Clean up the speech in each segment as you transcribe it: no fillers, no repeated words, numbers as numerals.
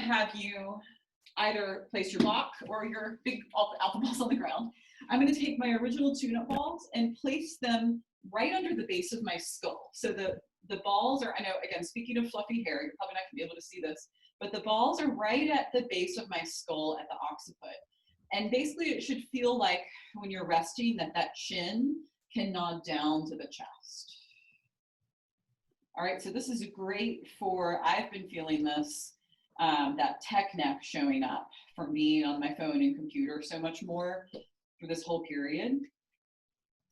have you either place your block or your big alpha balls on the ground. I'm going to take my original tune-up balls and place them right under the base of my skull. So the balls are, I know, again, speaking of fluffy hair, you're probably not going to be able to see this, but the balls are right at the base of my skull at the occiput. And basically it should feel like when you're resting that chin can nod down to the chest. All right, so this is great for, I've been feeling this, that tech neck showing up for me on my phone and computer so much more for this whole period.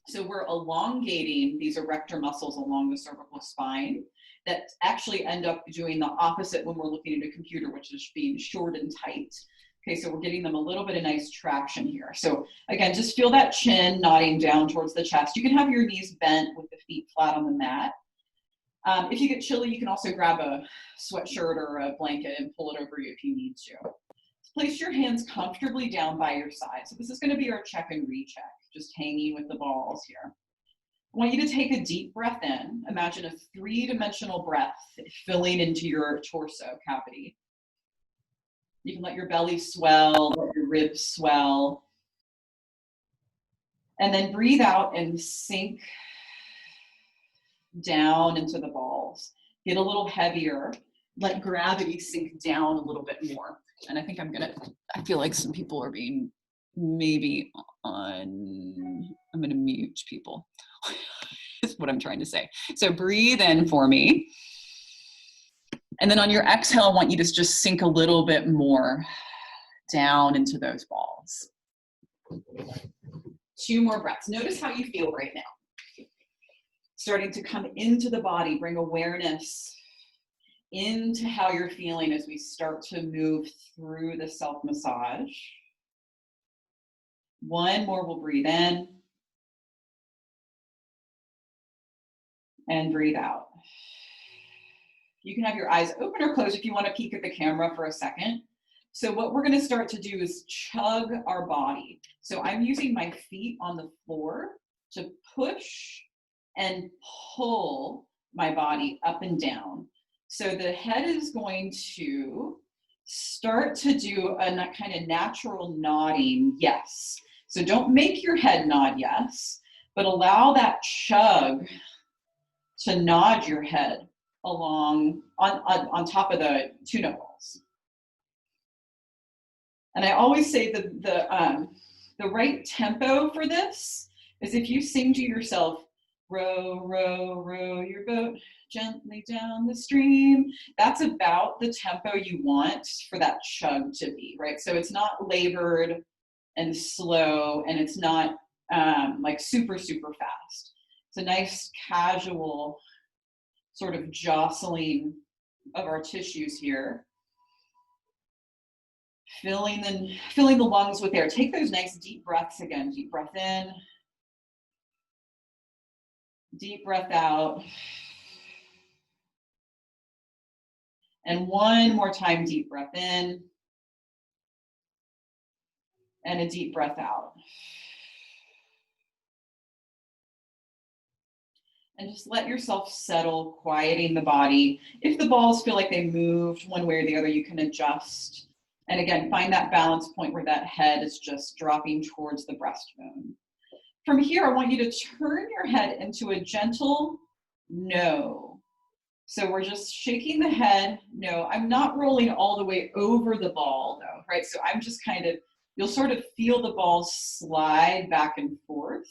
So we're elongating these erector muscles along the cervical spine that actually end up doing the opposite when we're looking at a computer, which is being short and tight. Okay, so we're getting them a little bit of nice traction here. So again, just feel that chin nodding down towards the chest. You can have your knees bent with the feet flat on the mat. If you get chilly, you can also grab a sweatshirt or a blanket and pull it over you if you need to. Place your hands comfortably down by your side. So this is going to be our check and recheck, just hanging with the balls here. I want you to take a deep breath in. Imagine a three-dimensional breath filling into your torso cavity. You can let your belly swell, let your ribs swell. And then breathe out and sink down into the balls. Get a little heavier. Let gravity sink down a little bit more. And I think I feel like some people are being maybe on, I'm gonna mute people. Is what I'm trying to say. So breathe in for me. And then on your exhale, I want you to just sink a little bit more down into those balls. 2 more breaths. Notice how you feel right now. Starting to come into the body, bring awareness into how you're feeling as we start to move through the self-massage. 1 more, we'll breathe in. And breathe out. You can have your eyes open or closed if you want to peek at the camera for a second. So what we're going to start to do is chug our body. So I'm using my feet on the floor to push and pull my body up and down. So the head is going to start to do a kind of natural nodding yes. So don't make your head nod yes, but allow that chug to nod your head along on top of the tune-up balls. And I always say the right tempo for this is if you sing to yourself, row, row, row your boat gently down the stream. That's about the tempo you want for that chug to be, right? So it's not labored and slow, and it's not like super, super fast. It's a nice casual sort of jostling of our tissues here. Filling the lungs with air. Take those nice deep breaths again. Deep breath in. Deep breath out. And 1 more time, deep breath in. And a deep breath out. And just let yourself settle, quieting the body. If the balls feel like they moved one way or the other, you can adjust. And again, find that balance point where that head is just dropping towards the breastbone. From here, I want you to turn your head into a gentle no. So we're just shaking the head, no. I'm not rolling all the way over the ball though, right? So I'm just kind of, you'll sort of feel the balls slide back and forth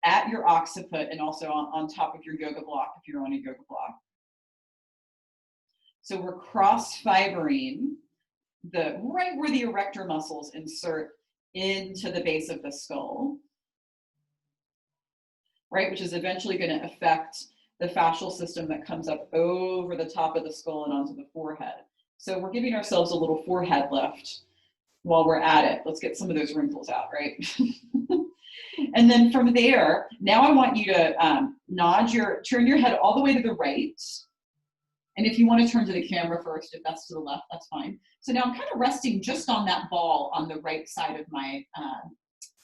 at your occiput and also on top of your yoga block if you're on a yoga block. So we're cross-fibering right where the erector muscles insert into the base of the skull, right? Which is eventually going to affect the fascial system that comes up over the top of the skull and onto the forehead. So we're giving ourselves a little forehead lift while we're at it. Let's get some of those wrinkles out, right? And then from there, now I want you to turn your head all the way to the right. And if you want to turn to the camera first, if that's to the left, that's fine. So now I'm kind of resting just on that ball on the right side of my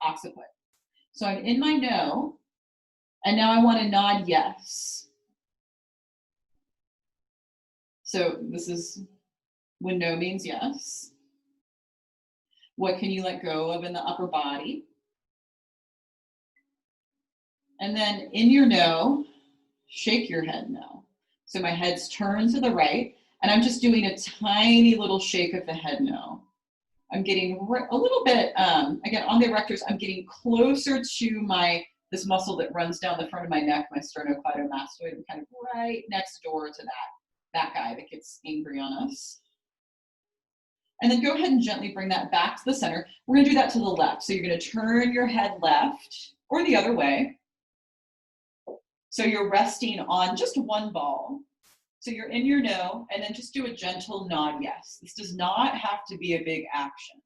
occiput. So I'm in my no, and now I want to nod yes. So this is when no means yes. What can you let go of in the upper body? And then in your no, shake your head no. So my head's turned to the right, and I'm just doing a tiny little shake of the head no. I'm getting a little bit, again, on the erectors, I'm getting closer to this muscle that runs down the front of my neck, my sternocleidomastoid, and kind of right next door to that guy that gets angry on us. And then go ahead and gently bring that back to the center. We're gonna do that to the left. So you're gonna turn your head left or the other way. So you're resting on just one ball. So you're in your no, and then just do a gentle nod yes. This does not have to be a big action,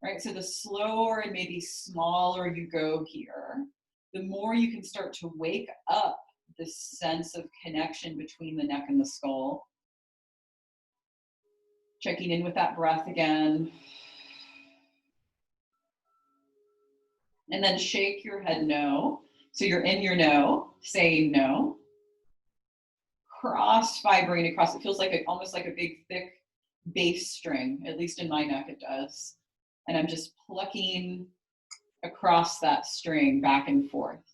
right? So the slower and maybe smaller you go here, the more you can start to wake up this sense of connection between the neck and the skull. Checking in with that breath again. And then shake your head no. So you're in your no, saying no. Cross vibrating across. It feels like almost like a big, thick bass string, at least in my neck it does. And I'm just plucking across that string back and forth,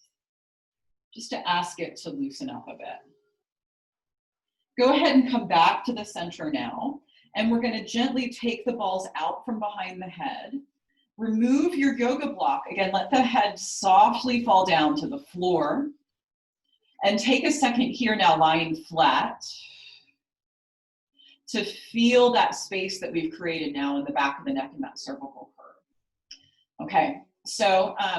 just to ask it to loosen up a bit. Go ahead and come back to the center now, and we're going to gently take the balls out from behind the head. Remove your yoga block. Again, let the head softly fall down to the floor. And take a second here now, lying flat, to feel that space that we've created now in the back of the neck and that cervical curve. Okay, so